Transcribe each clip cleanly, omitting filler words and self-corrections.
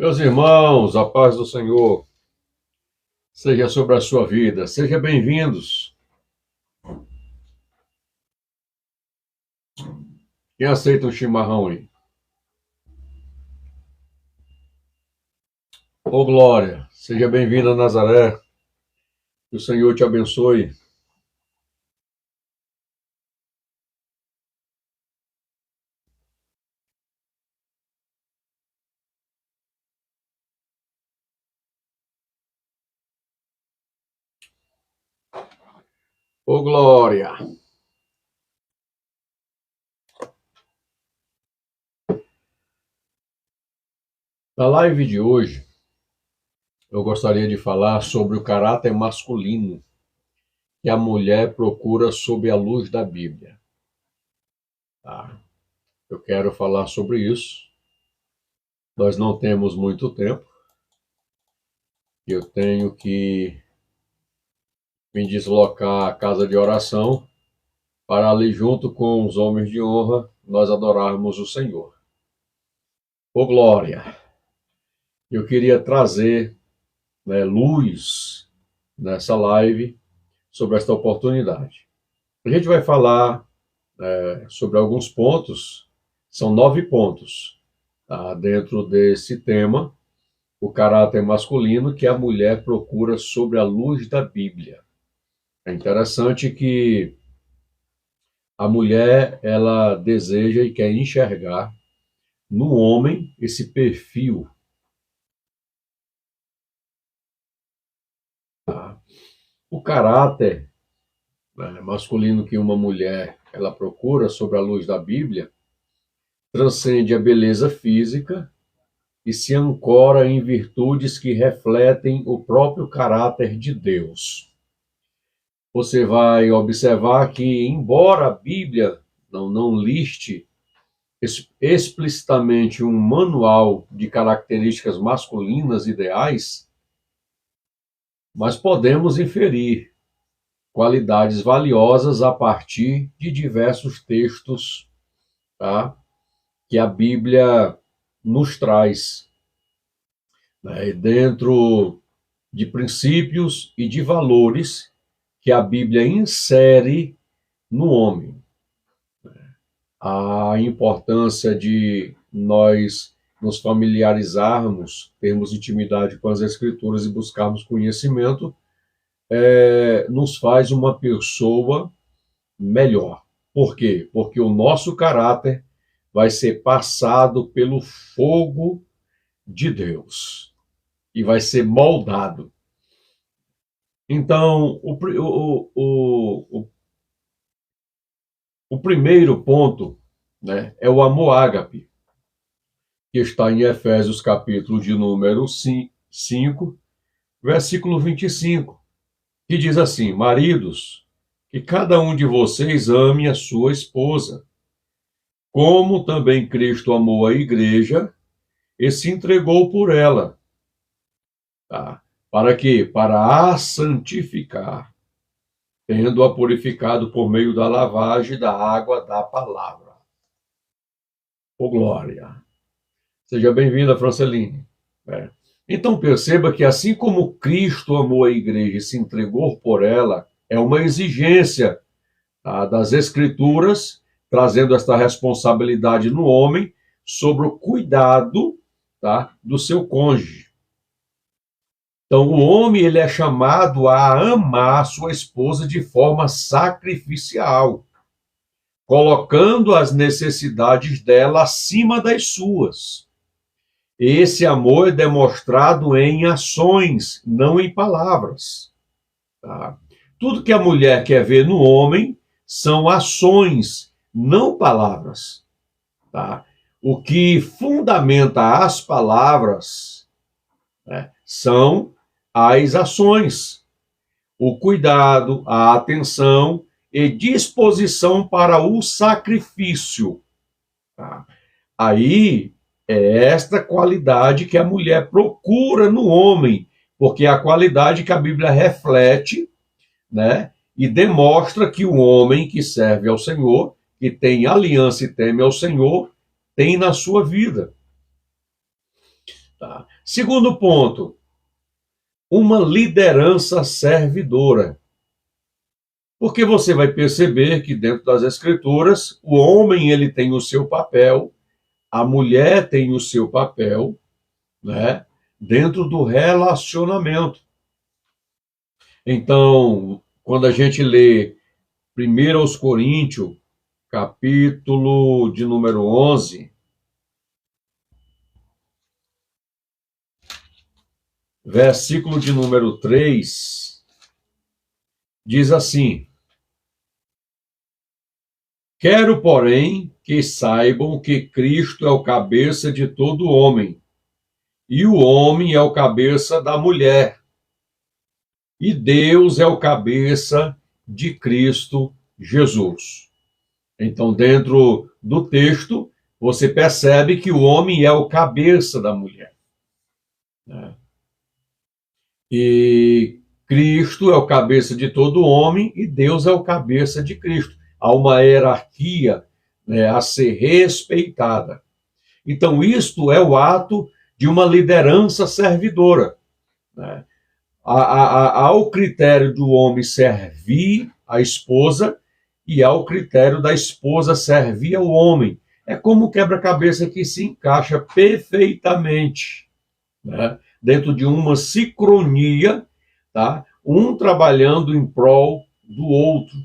Meus irmãos, a paz do Senhor seja sobre a sua vida. Sejam bem-vindos. Quem aceita um chimarrão aí? Ô Glória, seja bem-vinda a Nazaré. Que o Senhor te abençoe. Ô Glória. Na live de hoje, eu gostaria de falar sobre o caráter masculino que a mulher procura sob a luz da Bíblia. Tá? Eu quero falar sobre isso. Nós não temos muito tempo. Eu tenho que me deslocar à casa de oração para ali, junto com os homens de honra, nós adorarmos o Senhor. Ô Glória! Eu queria trazer luz nessa live sobre esta oportunidade. A gente vai falar sobre alguns pontos, são 9 pontos, tá, dentro desse tema, o caráter masculino que a mulher procura sobre a luz da Bíblia. É interessante que a mulher, ela deseja e quer enxergar no homem esse perfil. O caráter masculino que uma mulher ela procura sobre a luz da Bíblia transcende a beleza física e se ancora em virtudes que refletem o próprio caráter de Deus. Você vai observar que, embora a Bíblia não liste explicitamente um manual de características masculinas ideais, mas podemos inferir qualidades valiosas a partir de diversos textos, tá, que a Bíblia nos traz, dentro de princípios e de valores que a Bíblia insere no homem. A importância de nós nos familiarizarmos, termos intimidade com as Escrituras e buscarmos conhecimento, nos faz uma pessoa melhor. Por quê? Porque o nosso caráter vai ser passado pelo fogo de Deus e vai ser moldado. Então, o primeiro ponto, é o amor ágape, que está em Efésios capítulo de número 5, versículo 25, que diz assim: maridos, que cada um de vocês ame a sua esposa, como também Cristo amou a igreja e se entregou por ela. Tá? Para quê? Para a santificar, tendo-a purificado por meio da lavagem da água da palavra. Ô Glória! Seja bem-vinda, Franceline. Então perceba que assim como Cristo amou a igreja e se entregou por ela, é uma exigência, tá, das Escrituras, trazendo esta responsabilidade no homem sobre o cuidado, tá, do seu cônjuge. Então, o homem ele é chamado a amar sua esposa de forma sacrificial, colocando as necessidades dela acima das suas. Esse amor é demonstrado em ações, não em palavras. Tá? Tudo que a mulher quer ver no homem são ações, não palavras. Tá? O que fundamenta as palavras, são as ações, o cuidado, a atenção e disposição para o sacrifício. Tá? Aí é esta qualidade que a mulher procura no homem, porque é a qualidade que a Bíblia reflete, e demonstra que o homem que serve ao Senhor, que tem aliança e teme ao Senhor, tem na sua vida. Tá? Segundo ponto, uma liderança servidora. Porque você vai perceber que dentro das Escrituras, o homem ele tem o seu papel, a mulher tem o seu papel, né, dentro do relacionamento. Então, quando a gente lê 1 aos Coríntios, capítulo de número 11, versículo de número 3, diz assim: quero, porém, que saibam que Cristo é o cabeça de todo homem, e o homem é o cabeça da mulher, e Deus é o cabeça de Cristo Jesus. Então, dentro do texto, você percebe que o homem é o cabeça da mulher, né? E Cristo é o cabeça de todo homem e Deus é o cabeça de Cristo. Há uma hierarquia, né, a ser respeitada. Então, isto é o ato de uma liderança servidora, né? Há o critério do homem servir a esposa e há o critério da esposa servir ao homem. É como um quebra-cabeça que se encaixa perfeitamente, né, dentro de uma sincronia, tá? Um trabalhando em prol do outro.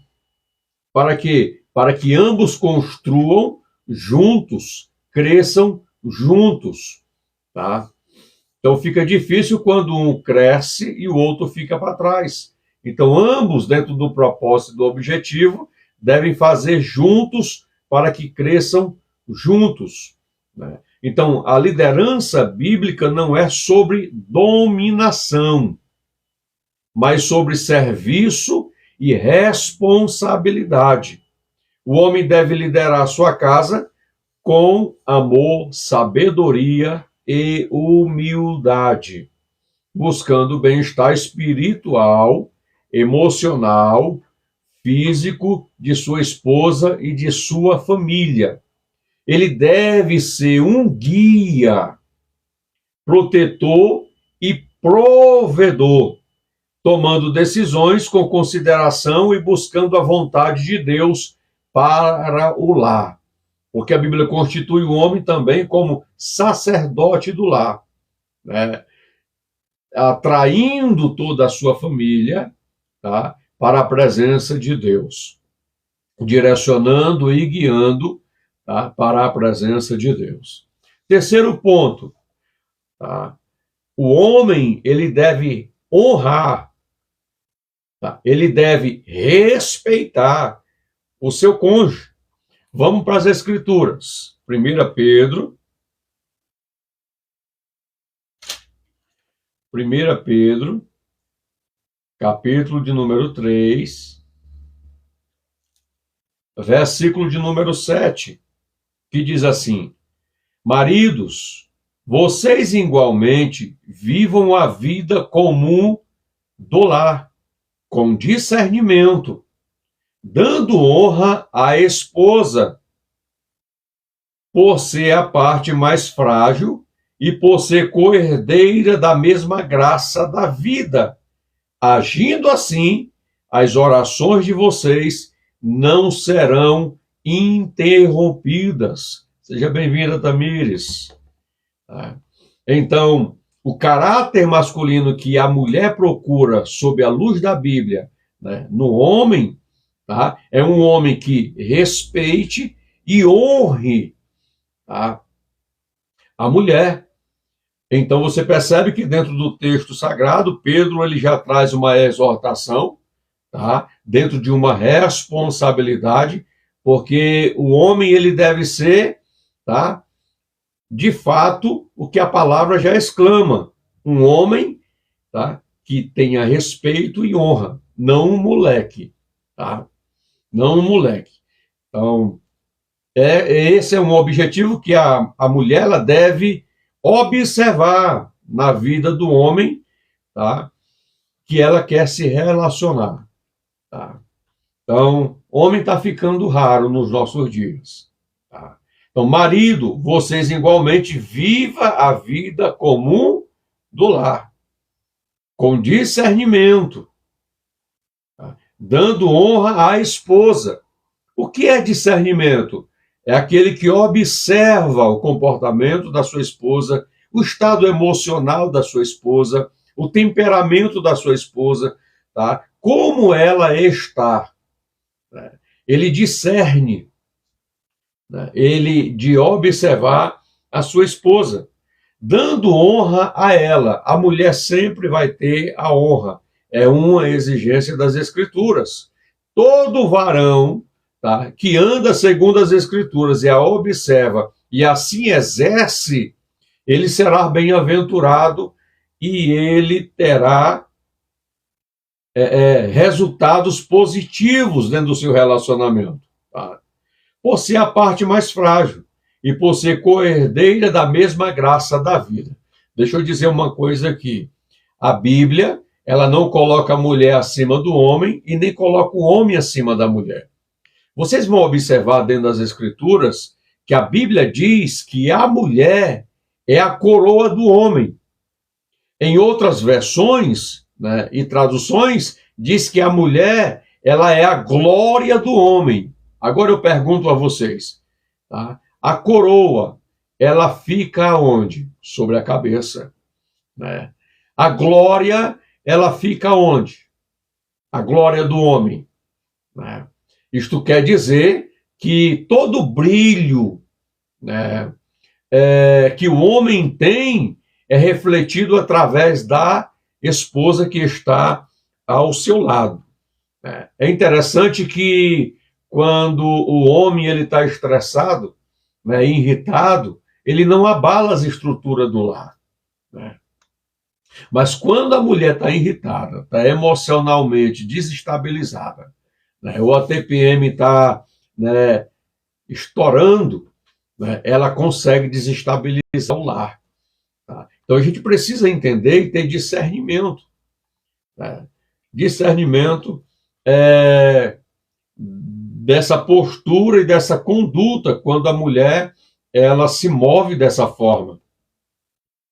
Para quê? Para que ambos construam juntos, cresçam juntos, tá? Então fica difícil quando um cresce e o outro fica para trás. Então ambos, dentro do propósito e do objetivo, devem fazer juntos para que cresçam juntos, né? Então a liderança bíblica não é sobre dominação, mas sobre serviço e responsabilidade. O homem deve liderar a sua casa com amor, sabedoria e humildade, buscando o bem-estar espiritual, emocional, físico de sua esposa e de sua família. Ele deve ser um guia, protetor e provedor, tomando decisões com consideração e buscando a vontade de Deus para o lar. Porque a Bíblia constitui o homem também como sacerdote do lar, né? Atraindo toda a sua família, tá, para a presença de Deus, direcionando e guiando, tá, para a presença de Deus. Terceiro ponto, tá, o homem ele deve honrar, tá, ele deve respeitar o seu cônjuge. Vamos para as Escrituras. 1 Pedro, capítulo de número 3, versículo de número 7, que diz assim: maridos, vocês igualmente vivam a vida comum do lar, com discernimento, dando honra à esposa, por ser a parte mais frágil e por ser co-herdeira da mesma graça da vida. Agindo assim, as orações de vocês não serão interrompidas. Seja bem-vinda, Tamires. Então, o caráter masculino que a mulher procura sob a luz da Bíblia, né, no homem, tá, é um homem que respeite e honre, tá, a mulher. Então você percebe que dentro do texto sagrado, Pedro ele já traz uma exortação, tá, dentro de uma responsabilidade, porque o homem ele deve ser, tá, de fato, o que a palavra já exclama, um homem, tá, que tenha respeito e honra, não um moleque, tá? Não um moleque. Então, esse é um objetivo que a mulher ela deve observar na vida do homem, tá? Que ela quer se relacionar, tá? Então, homem está ficando raro nos nossos dias, tá? Então, marido, vocês igualmente viva a vida comum do lar, com discernimento, tá? Dando honra à esposa. O que é discernimento? É aquele que observa o comportamento da sua esposa, o estado emocional da sua esposa, o temperamento da sua esposa, tá? Como ela está, né? Ele discerne, né? Ele de observar a sua esposa, dando honra a ela. A mulher sempre vai ter a honra. É uma exigência das Escrituras. Todo varão, tá, que anda segundo as Escrituras e a observa e assim exerce, ele será bem-aventurado e ele terá resultados positivos dentro do seu relacionamento. Tá? Por ser a parte mais frágil e por ser coerdeira da mesma graça da vida. Deixa eu dizer uma coisa aqui. A Bíblia, ela não coloca a mulher acima do homem e nem coloca o homem acima da mulher. Vocês vão observar dentro das Escrituras que a Bíblia diz que a mulher é a coroa do homem. Em outras versões, né, e traduções, diz que a mulher ela é a glória do homem. Agora eu pergunto a vocês, tá? A coroa, ela fica onde? Sobre a cabeça, né? A glória, ela fica onde? A glória do homem, né? Isto quer dizer que todo brilho, né, que o homem tem é refletido através da esposa que está ao seu lado. É interessante que quando o homem ele está estressado, né, irritado, ele não abala as estruturas do lar, né? Mas quando a mulher está irritada, está emocionalmente desestabilizada, né, o ATPM está, né, estourando, né, ela consegue desestabilizar o lar. Tá? Então a gente precisa entender e ter discernimento. Né? Discernimento dessa postura e dessa conduta quando a mulher ela se move dessa forma.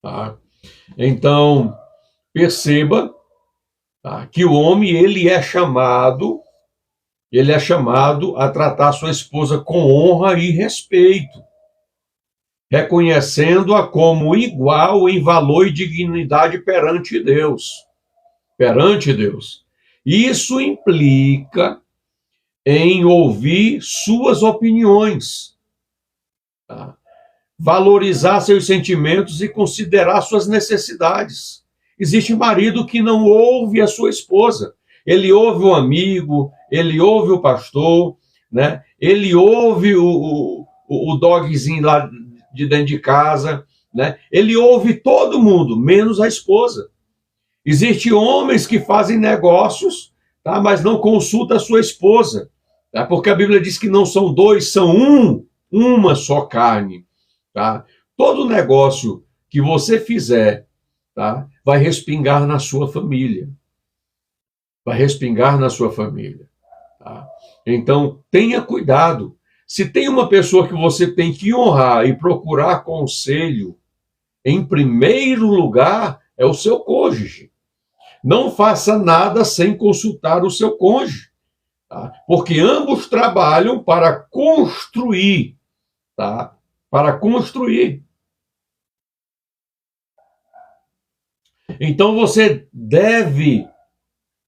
Tá? Então, perceba, tá, que o homem ele é chamado a tratar sua esposa com honra e respeito, reconhecendo-a como igual em valor e dignidade perante Deus. Perante Deus. Isso implica em ouvir suas opiniões, tá? Valorizar seus sentimentos e considerar suas necessidades. Existe marido que não ouve a sua esposa. Ele ouve o amigo, ele ouve o pastor, né? Ele ouve o dogzinho lá de dentro de casa, né? Ele ouve todo mundo, menos a esposa. Existem homens que fazem negócios, tá? Mas não consulta a sua esposa, tá? Porque a Bíblia diz que não são dois, são uma só carne. Tá? Todo negócio que você fizer, tá, vai respingar na sua família. Vai respingar na sua família. Tá? Então, tenha cuidado. Se tem uma pessoa que você tem que honrar e procurar conselho, em primeiro lugar, é o seu cônjuge. Não faça nada sem consultar o seu cônjuge. Tá? Porque ambos trabalham para construir, tá? Para construir. Então você deve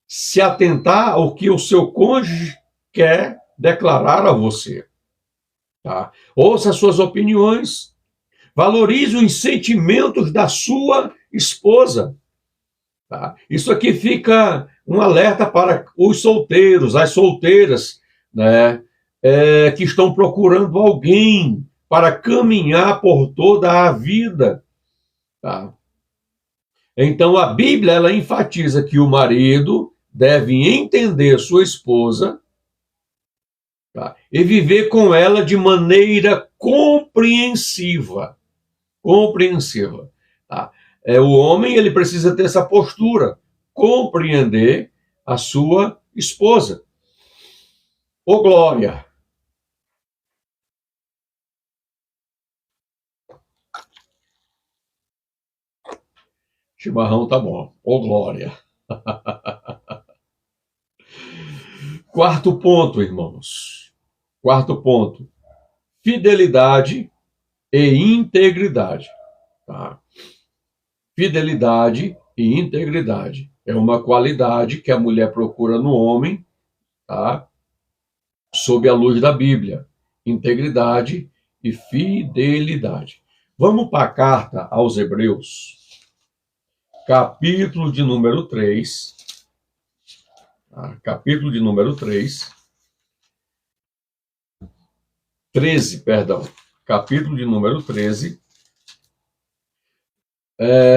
se atentar ao que o seu cônjuge quer declarar a você. Tá? Ouça as suas opiniões. Valorize os sentimentos da sua esposa. Tá? Isso aqui fica um alerta para os solteiros, as solteiras, né, que estão procurando alguém para caminhar por toda a vida. Tá? Então, a Bíblia ela enfatiza que o marido deve entender sua esposa, tá, e viver com ela de maneira compreensiva. Compreensiva. Tá? O homem ele precisa ter essa postura, compreender a sua esposa. Ô, glória! Chimarrão tá bom. Ô, glória. Quarto ponto, irmãos. Quarto ponto. Fidelidade e integridade. Tá? Fidelidade e integridade. É uma qualidade que a mulher procura no homem, tá? Sob a luz da Bíblia. Integridade e fidelidade. Vamos para a carta aos Hebreus, capítulo de número 3. Capítulo de número 3. 13, perdão. Capítulo de número 13,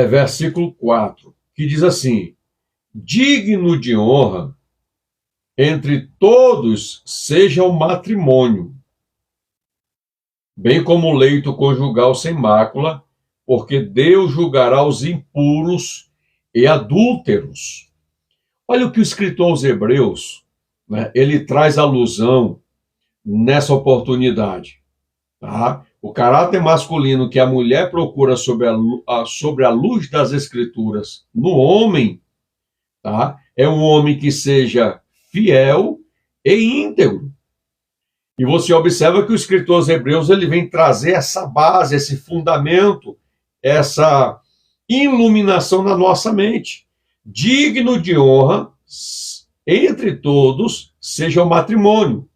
versículo 4, que diz assim: digno de honra entre todos seja o matrimônio, bem como o leito conjugal sem mácula, porque Deus julgará os impuros e adúlteros. Olha o que o escritor aos Hebreus, né, ele traz alusão nessa oportunidade. Tá? O caráter masculino que a mulher procura sobre a luz das Escrituras no homem, tá? É um homem que seja fiel e íntegro. E você observa que o escritor aos Hebreus ele vem trazer essa base, esse fundamento, essa iluminação na nossa mente. Digno de honra entre todos seja o matrimônio.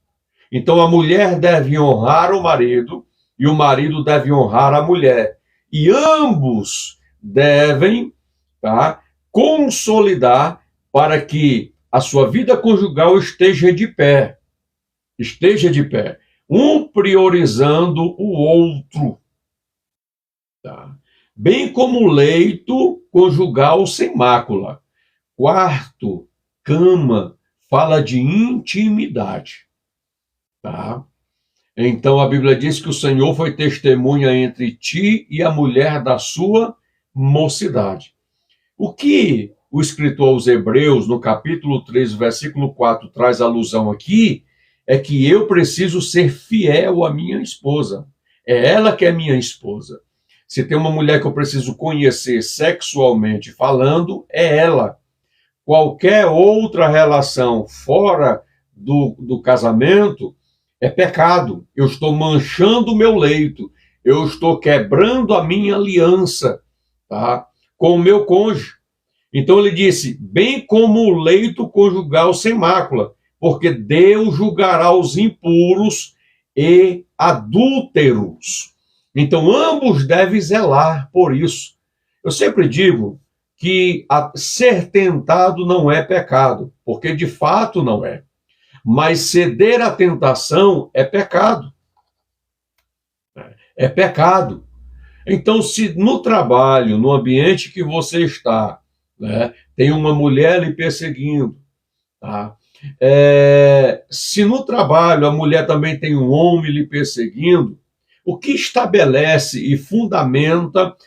Então a mulher deve honrar o marido e o marido deve honrar a mulher. E ambos devem, tá, consolidar para que a sua vida conjugal esteja de pé. Esteja de pé. Um priorizando o outro. Tá? Bem como o leito conjugal sem mácula. Quarto, cama, fala de intimidade. Tá? Então a Bíblia diz que o Senhor foi testemunha entre ti e a mulher da sua mocidade. O que o escritor aos Hebreus, no capítulo 3, versículo 4, traz alusão aqui, é que eu preciso ser fiel à minha esposa. É ela que é minha esposa. Se tem uma mulher que eu preciso conhecer sexualmente falando, é ela. Qualquer outra relação fora do casamento é pecado. Eu estou manchando o meu leito. Eu estou quebrando a minha aliança, tá, com o meu cônjuge. Então ele disse, bem como o leito conjugal sem mácula, porque Deus julgará os impuros e adúlteros. Então ambos devem zelar por isso. Eu sempre digo que ser tentado não é pecado, porque de fato não é. Mas ceder à tentação é pecado. É pecado. Então, se no trabalho, no ambiente que você está, né, tem uma mulher lhe perseguindo, tá? Se no trabalho a mulher também tem um homem lhe perseguindo, o que estabelece e fundamenta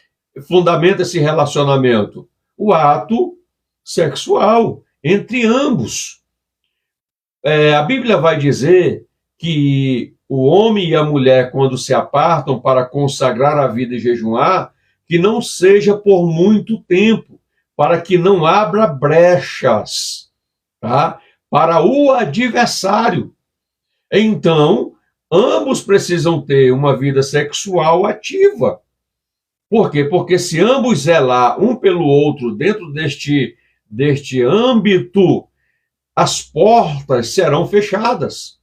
esse relacionamento? O ato sexual entre ambos. A Bíblia vai dizer que o homem e a mulher, quando se apartam para consagrar a vida e jejuar, que não seja por muito tempo, para que não abra brechas, tá, para o adversário. Então, ambos precisam ter uma vida sexual ativa. Por quê? Porque se ambos zelar um pelo outro dentro deste âmbito, as portas serão fechadas.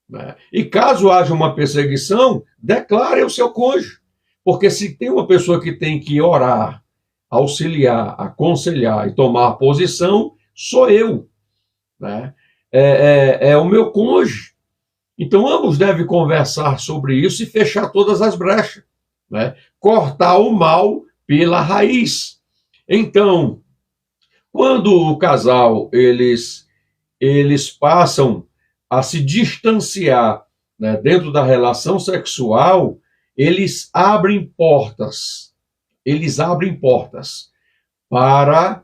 Né? E caso haja uma perseguição, declare ao seu cônjuge. Porque se tem uma pessoa que tem que orar, auxiliar, aconselhar e tomar posição, sou eu. Né? É o meu cônjuge. Então ambos devem conversar sobre isso e fechar todas as brechas. Né? Cortar o mal pela raiz. Então, quando o casal, eles passam a se distanciar, né, dentro da relação sexual, eles abrem portas para,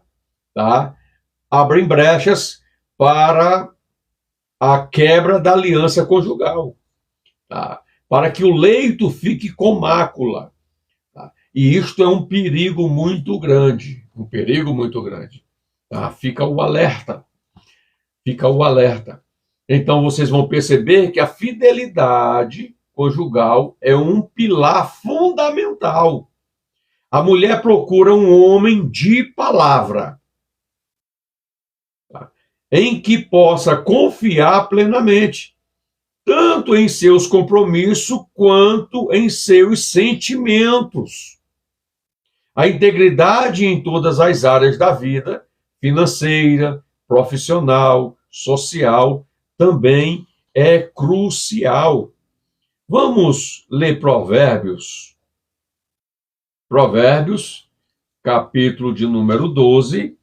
tá, abrem brechas para a quebra da aliança conjugal, tá, para que o leito fique com mácula. Tá? E isto é um perigo muito grande, um perigo muito grande. Tá? Fica o alerta, fica o alerta. Então vocês vão perceber que a fidelidade conjugal é um pilar fundamental. A mulher procura um homem de palavra, tá? Em que possa confiar plenamente, tanto em seus compromissos quanto em seus sentimentos. A integridade em todas as áreas da vida, financeira, profissional, social, também é crucial. Vamos ler Provérbios. Provérbios, capítulo de número 12.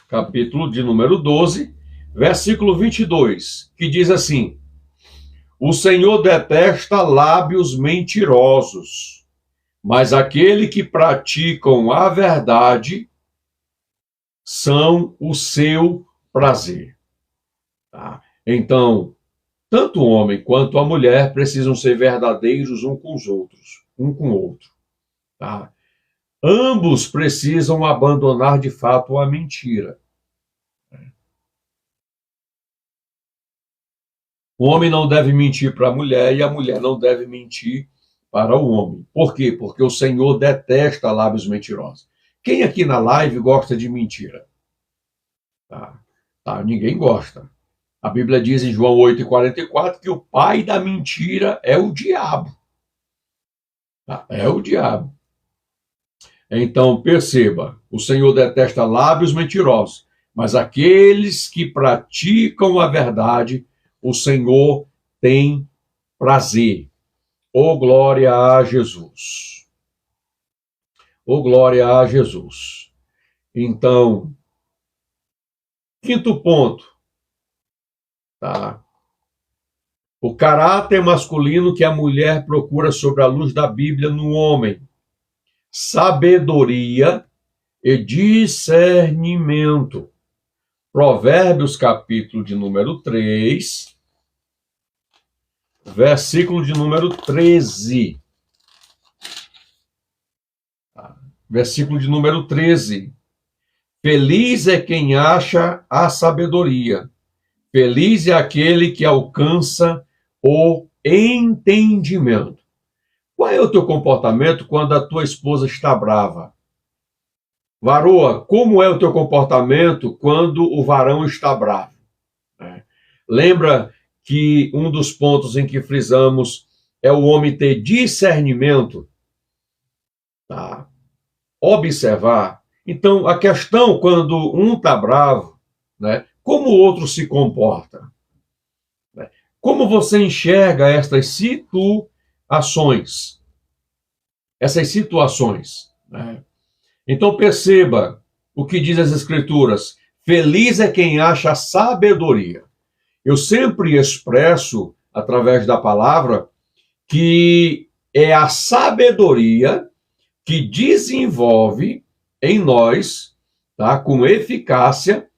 Capítulo de número 12, versículo 22, que diz assim: O Senhor detesta lábios mentirosos, mas aquele que praticam a verdade são o seu prazer. Tá? Então, tanto o homem quanto a mulher precisam ser verdadeiros um com os outros, um com o outro. Tá? Ambos precisam abandonar de fato a mentira. O homem não deve mentir para a mulher e a mulher não deve mentir para o homem. Por quê? Porque o Senhor detesta lábios mentirosos. Quem aqui na live gosta de mentira? Tá, ninguém gosta. A Bíblia diz em João 8,44 que o pai da mentira é o diabo. Tá? É o diabo. Então, perceba, o Senhor detesta lábios mentirosos, mas aqueles que praticam a verdade, o Senhor tem prazer. Oh, glória a Jesus. Oh, glória a Jesus. Então, quinto ponto, tá? O caráter masculino que a mulher procura sobre a luz da Bíblia no homem. Sabedoria e discernimento. Provérbios, capítulo de número 3, versículo de número 13. Versículo de número 13. Feliz é quem acha a sabedoria. Feliz é aquele que alcança o entendimento. Qual é o teu comportamento quando a tua esposa está brava? Varoa, como é o teu comportamento quando o varão está bravo? Lembra que um dos pontos em que frisamos é o homem ter discernimento, tá? Observar. Então, a questão quando um está bravo, né? Como o outro se comporta? Como você enxerga estas situações? Essas situações, né? Então perceba o que diz as Escrituras. Feliz é quem acha sabedoria. Eu sempre expresso, através da palavra, que é a sabedoria que desenvolve em nós, tá, com eficácia,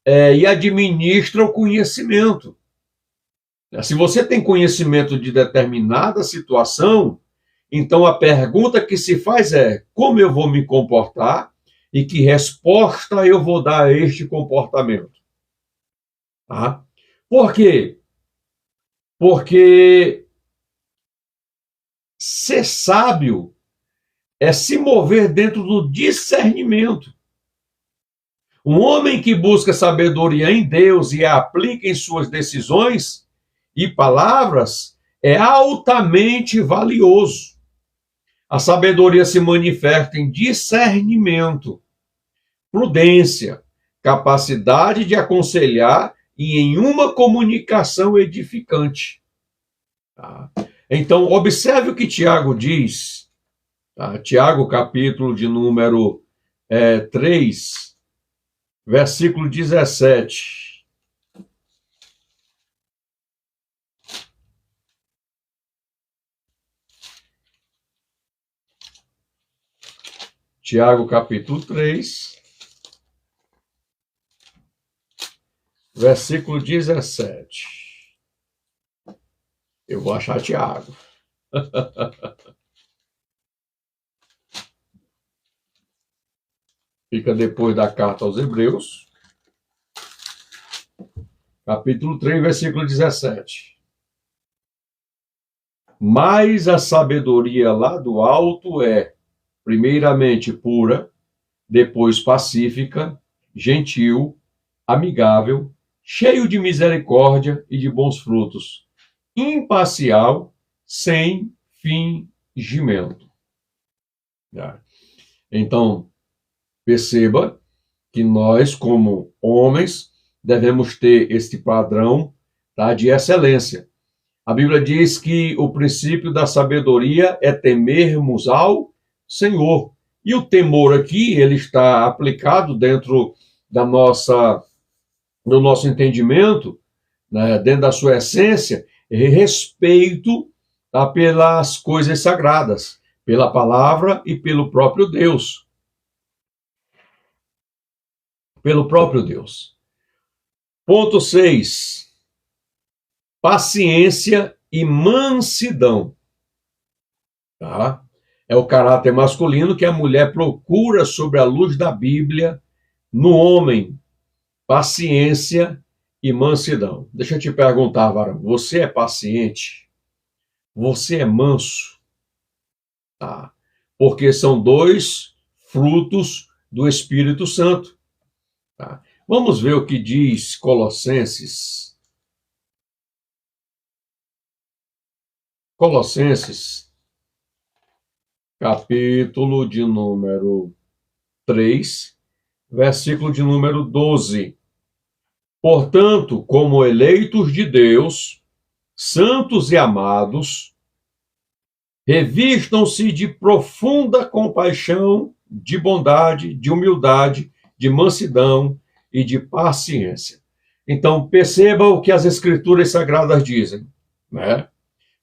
e administra o conhecimento. Se você tem conhecimento de determinada situação, então a pergunta que se faz é: como eu vou me comportar e que resposta eu vou dar a este comportamento? Tá? Por quê? Porque ser sábio é se mover dentro do discernimento. Um homem que busca sabedoria em Deus e a aplica em suas decisões e palavras é altamente valioso. A sabedoria se manifesta em discernimento, prudência, capacidade de aconselhar e em uma comunicação edificante. Tá? Então, observe o que Tiago diz. Tá? Tiago, capítulo de número 3, versículo 17. Tiago, capítulo 3, versículo 17. Eu vou achar Tiago. Fica depois da carta aos Hebreus, capítulo 3, versículo 17. Mas a sabedoria lá do alto é, primeiramente, pura, depois pacífica, gentil, amigável, cheio de misericórdia e de bons frutos, imparcial, sem fingimento. Então, perceba que nós, como homens, devemos ter este padrão, tá, de excelência. A Bíblia diz que o princípio da sabedoria é temermos ao Senhor. E o temor aqui, ele está aplicado dentro do nosso entendimento, né, dentro da sua essência, respeito, tá, pelas coisas sagradas, pela palavra e pelo próprio Deus. Pelo próprio Deus. Ponto 6. Paciência e mansidão. Tá? É o caráter masculino que a mulher procura sobre a luz da Bíblia no homem. Paciência e mansidão. Deixa eu te perguntar, varão. Você é paciente? Você é manso? Tá? Porque são dois frutos do Espírito Santo. Tá? Vamos ver o que diz Colossenses. Colossenses, capítulo de número 3, versículo de número 12. Portanto, como eleitos de Deus, santos e amados, revistam-se de profunda compaixão, de bondade, de humildade, de mansidão e de paciência. Então, perceba o que as Escrituras Sagradas dizem, né?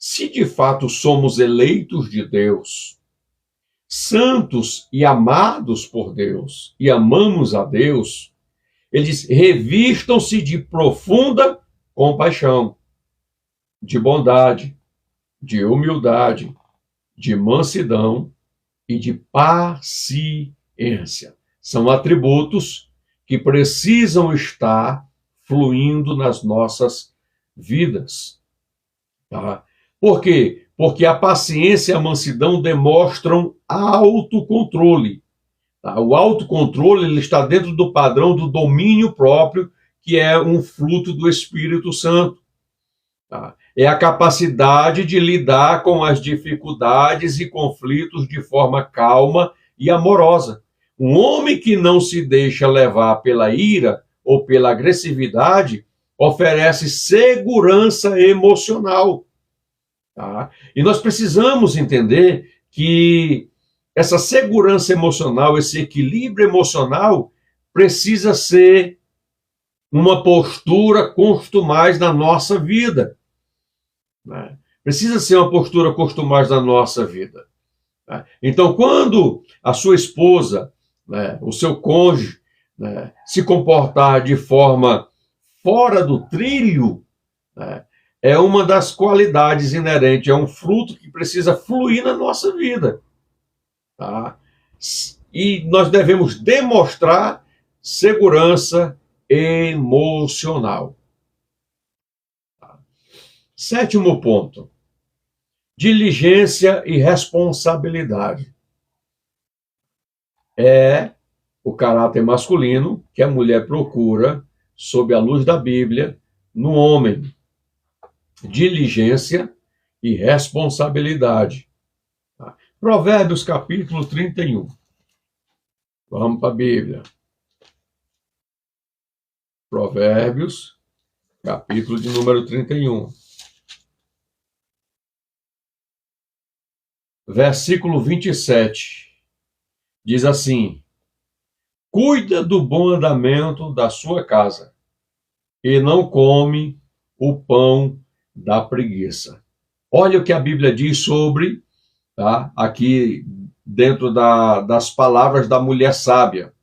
Se de fato somos eleitos de Deus, santos e amados por Deus, e amamos a Deus, eles revistam-se de profunda compaixão, de bondade, de humildade, de mansidão e de paciência. São atributos que precisam estar fluindo nas nossas vidas. Tá? Por quê? Porque a paciência e a mansidão demonstram autocontrole. Tá? O autocontrole, ele está dentro do padrão do domínio próprio, que é um fruto do Espírito Santo. Tá? É a capacidade de lidar com as dificuldades e conflitos de forma calma e amorosa. Um homem que não se deixa levar pela ira ou pela agressividade oferece segurança emocional. Tá? E nós precisamos entender que essa segurança emocional, esse equilíbrio emocional, precisa ser uma postura costumaz na nossa vida. Né? Precisa ser uma postura costumaz na nossa vida. Tá? Então, quando a sua esposa, né, o seu cônjuge, né, se comportar de forma fora do trilho, né, é uma das qualidades inerentes, é um fruto que precisa fluir na nossa vida. Tá? E nós devemos demonstrar segurança emocional. Tá? 7º ponto. Diligência e responsabilidade. É o caráter masculino que a mulher procura, sob a luz da Bíblia, no homem. Diligência e responsabilidade. Tá? Provérbios, capítulo 31. Vamos para a Bíblia. Provérbios, capítulo de número 31. Versículo 27. Diz assim: cuida do bom andamento da sua casa, e não come o pão da preguiça. Olha o que a Bíblia diz sobre, tá, aqui dentro das palavras da mulher sábia.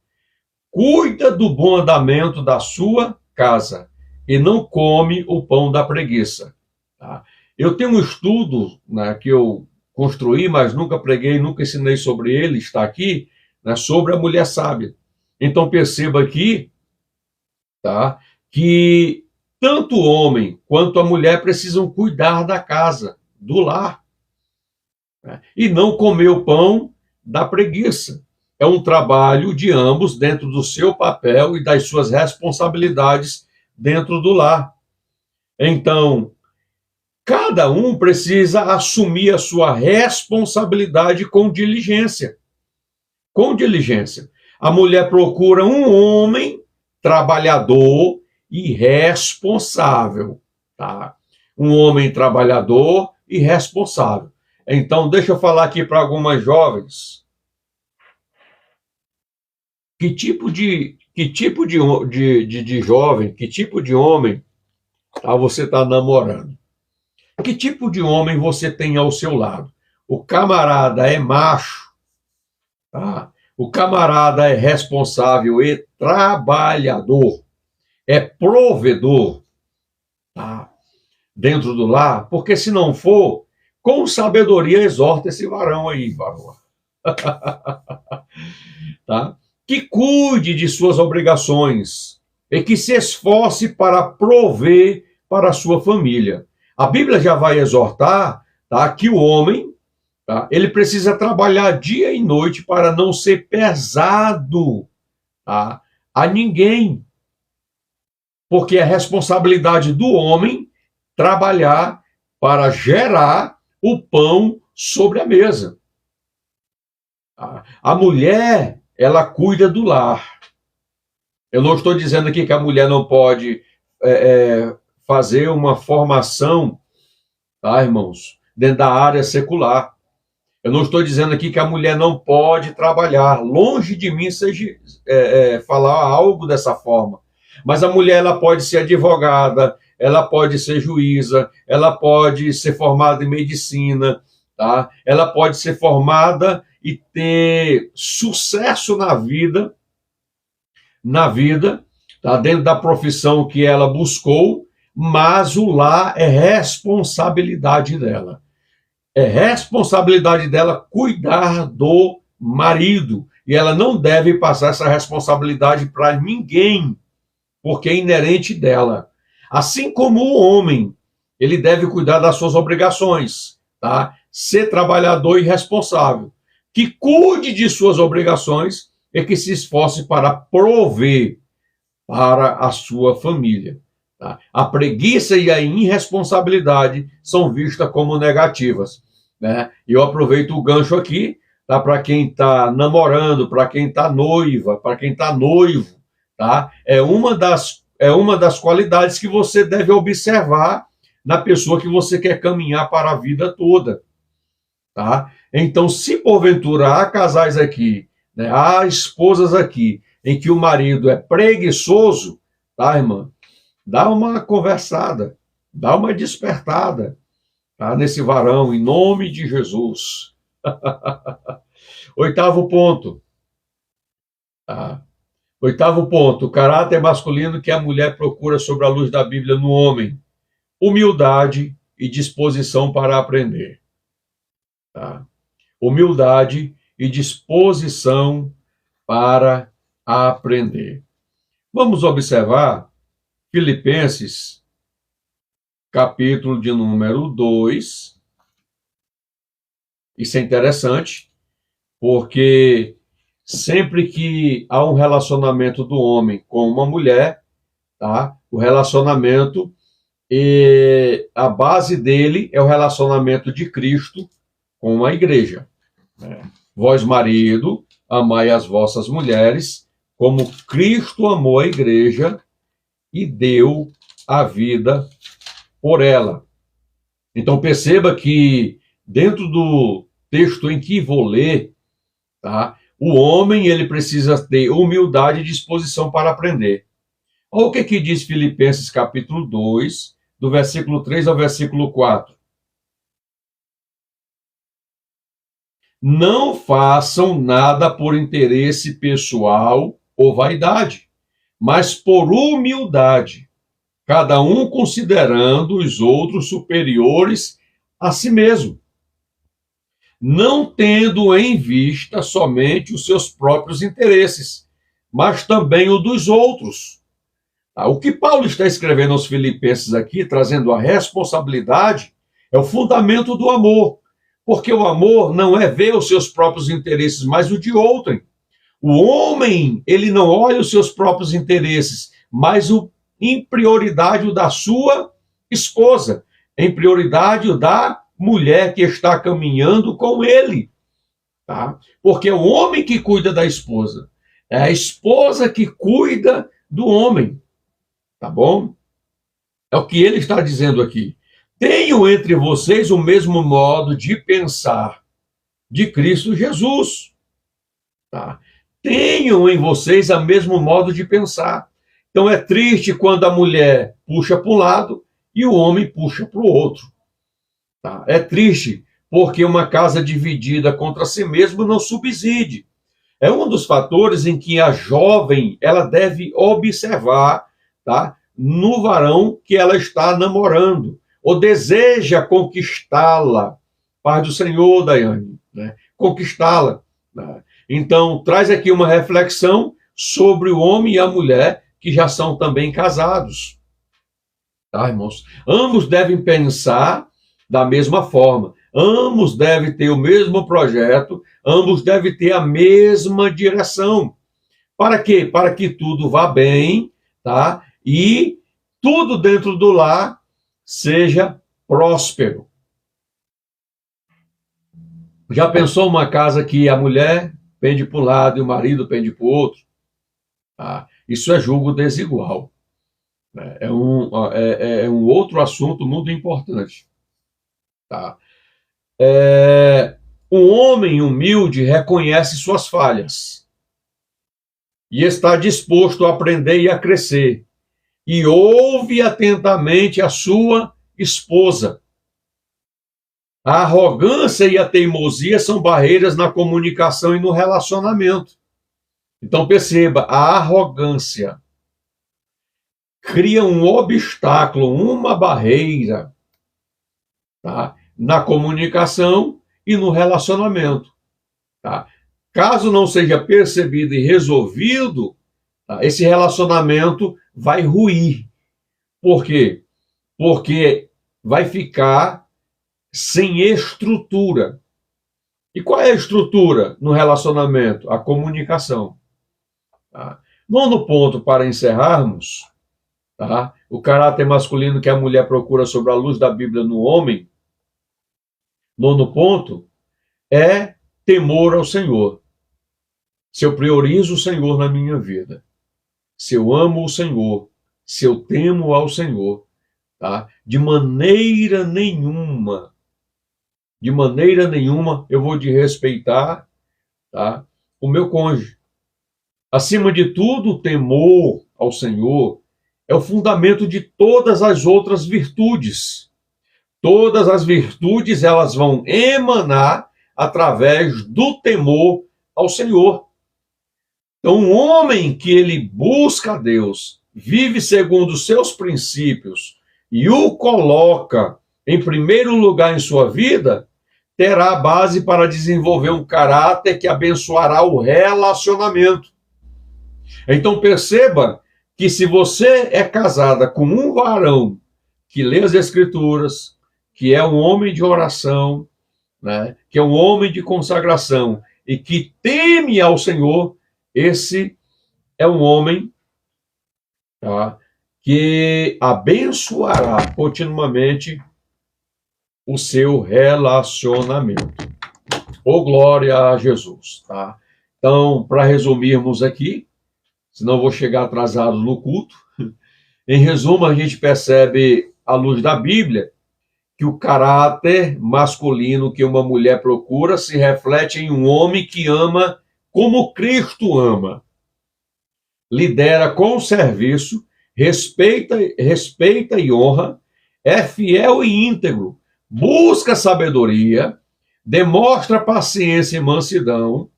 Cuida do bom andamento da sua casa e não come o pão da preguiça. Tá? Eu tenho um estudo, né, que eu construí, mas nunca preguei, nunca ensinei sobre ele, está aqui, né, sobre a mulher sábia. Então perceba aqui, tá, que tanto o homem quanto a mulher precisam cuidar da casa, do lar, né, e não comer o pão da preguiça. É um trabalho de ambos dentro do seu papel e das suas responsabilidades dentro do lar. Então, cada um precisa assumir a sua responsabilidade com diligência. Com diligência. A mulher procura um homem trabalhador e responsável, tá? Um homem trabalhador e responsável. Então, deixa eu falar aqui para algumas jovens. Que tipo de jovem, que tipo de homem, tá, você está namorando? Que tipo de homem você tem ao seu lado? O camarada é macho, tá? O camarada é responsável e trabalhador, é provedor, tá? Dentro do lar, porque se não for, com sabedoria exorta esse varão aí, varão. Tá? Que cuide de suas obrigações e que se esforce para prover para a sua família. A Bíblia já vai exortar, tá, que o homem, tá, ele precisa trabalhar dia e noite para não ser pesado, tá, a ninguém. Porque é responsabilidade do homem trabalhar para gerar o pão sobre a mesa. A mulher, ela cuida do lar. Eu não estou dizendo aqui que a mulher não pode fazer uma formação, tá, irmãos, dentro da área secular. Eu não estou dizendo aqui que a mulher não pode trabalhar. Longe de mim seja falar algo dessa forma. Mas a mulher, ela pode ser advogada, ela pode ser juíza, ela pode ser formada em medicina, tá? Ela pode ser formada e ter sucesso na vida, tá? Dentro da profissão que ela buscou, mas o lar é responsabilidade dela. É responsabilidade dela cuidar do marido. E ela não deve passar essa responsabilidade para ninguém, porque é inerente dela. Assim como o homem, ele deve cuidar das suas obrigações, tá? Ser trabalhador e responsável. Que cuide de suas obrigações e que se esforce para prover para a sua família. Tá? A preguiça e a irresponsabilidade são vistas como negativas, né? E eu aproveito o gancho aqui, tá? Para quem está namorando, para quem está noiva, para quem está noivo, tá? É uma das qualidades que você deve observar na pessoa que você quer caminhar para a vida toda, tá? Então, se porventura há casais aqui, né, há esposas aqui, em que o marido é preguiçoso, tá, irmã? Dá uma conversada, dá uma despertada, tá, nesse varão, em nome de Jesus. Oitavo ponto. Tá? Oitavo ponto, o caráter masculino que a mulher procura sobre a luz da Bíblia no homem. Humildade e disposição para aprender. Tá? Humildade e disposição para aprender. Vamos observar Filipenses, capítulo de número 2. Isso é interessante, porque sempre que há um relacionamento do homem com uma mulher, tá? O relacionamento, a base dele é o relacionamento de Cristo com a igreja. Vós, marido, amai as vossas mulheres, como Cristo amou a igreja e deu a vida por ela. Então perceba que dentro do texto em que vou ler, tá? O homem, ele precisa ter humildade e disposição para aprender. Olha o que diz Filipenses capítulo 2, do versículo 3 ao versículo 4. Não façam nada por interesse pessoal ou vaidade, mas por humildade. cada um considerando os outros superiores a si mesmo, não tendo em vista somente os seus próprios interesses, mas também o dos outros. O que Paulo está escrevendo aos Filipenses aqui, trazendo a responsabilidade, é o fundamento do amor, porque o amor não é ver os seus próprios interesses, mas o de outrem. O homem, ele não olha os seus próprios interesses, mas em prioridade o da sua esposa, em prioridade o da mulher que está caminhando com ele, tá? Porque é o homem que cuida da esposa, é a esposa que cuida do homem, tá bom? É o que ele está dizendo aqui. Tenham entre vocês o mesmo modo de pensar de Cristo Jesus, tá? Tenham em vocês o mesmo modo de pensar. Então é triste quando a mulher puxa para um lado e o homem puxa para o outro. Tá? É triste porque uma casa dividida contra si mesma não subside. É um dos fatores em que a jovem ela deve observar, tá? No varão que ela está namorando, ou deseja conquistá-la. Paz do Senhor, Daiane, né? Conquistá-la. Né? Então, traz aqui uma reflexão sobre o homem e a mulher que já são também casados. Tá, irmãos? Ambos devem pensar da mesma forma. Ambos devem ter o mesmo projeto, ambos devem ter a mesma direção. Para quê? Para que tudo vá bem, tá? E tudo dentro do lar seja próspero. Já pensou uma casa que a mulher pende para um lado e o marido pende para o outro? Tá? Isso é julgo desigual. É um outro assunto muito importante. Tá? Um homem humilde reconhece suas falhas e está disposto a aprender e a crescer, e ouve atentamente a sua esposa. A arrogância e a teimosia são barreiras na comunicação e no relacionamento. Então perceba, a arrogância cria um obstáculo, uma barreira, tá? Na comunicação e no relacionamento. Tá? Caso não seja percebido e resolvido, tá? Esse relacionamento vai ruir. Por quê? Porque vai ficar sem estrutura. E qual é a estrutura no relacionamento? A comunicação. Tá? Nono ponto para encerrarmos, tá? O caráter masculino que a mulher procura sobre a luz da Bíblia no homem. Nono ponto é temor ao Senhor. Se eu priorizo o Senhor na minha vida, se eu amo o Senhor, se eu temo ao Senhor, tá? De maneira nenhuma eu vou desrespeitar, tá? O meu cônjuge. Acima de tudo, o temor ao Senhor é o fundamento de todas as outras virtudes. Todas as virtudes, elas vão emanar através do temor ao Senhor. Então, um homem que ele busca a Deus, vive segundo os seus princípios e o coloca em primeiro lugar em sua vida, terá a base para desenvolver um caráter que abençoará o relacionamento. Então, perceba que se você é casada com um varão que lê as Escrituras, que é um homem de oração, né, que é um homem de consagração e que teme ao Senhor, esse é um homem, tá, que abençoará continuamente o seu relacionamento. Ô glória a Jesus. Tá? Então, para resumirmos aqui, senão eu vou chegar atrasado no culto, em resumo, a gente percebe, à luz da Bíblia, que o caráter masculino que uma mulher procura se reflete em um homem que ama como Cristo ama. Lidera com serviço, respeita e honra, é fiel e íntegro, busca sabedoria, demonstra paciência e mansidão,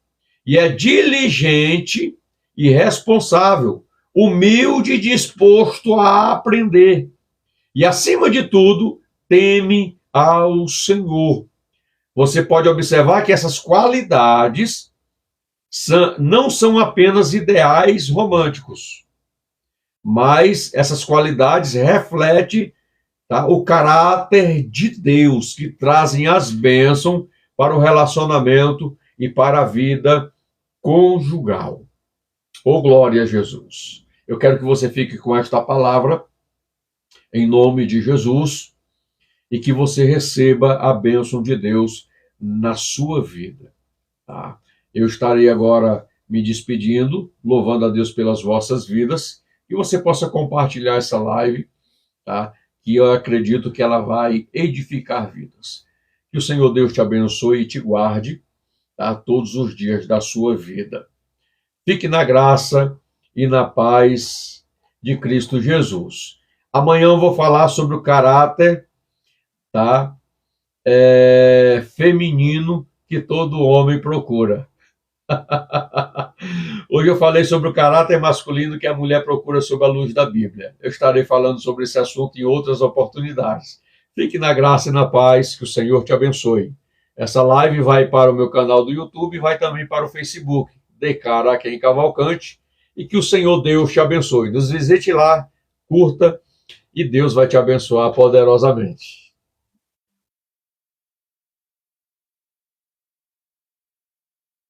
e é diligente e responsável, humilde e disposto a aprender. E, acima de tudo, teme ao Senhor. Você pode observar que essas qualidades não são apenas ideais românticos, mas essas qualidades refletem, tá, o caráter de Deus, que trazem as bênçãos para o relacionamento e para a vida conjugal. Oh, glória a Jesus! Eu quero que você fique com esta palavra, em nome de Jesus, e que você receba a bênção de Deus na sua vida. Tá? Eu estarei agora me despedindo, louvando a Deus pelas vossas vidas, e você possa compartilhar essa live, tá? Que eu acredito que ela vai edificar vidas. Que o Senhor Deus te abençoe e te guarde, tá? Todos os dias da sua vida. Fique na graça e na paz de Cristo Jesus. Amanhã eu vou falar sobre o caráter, tá? Feminino que todo homem procura. Hoje eu falei sobre o caráter masculino que a mulher procura sob a luz da Bíblia. Eu estarei falando sobre esse assunto em outras oportunidades. Fique na graça e na paz, que o Senhor te abençoe. Essa live vai para o meu canal do YouTube e vai também para o Facebook. Declara quem Cavalcante, e que o Senhor Deus te abençoe. Nos visite lá, curta, e Deus vai te abençoar poderosamente.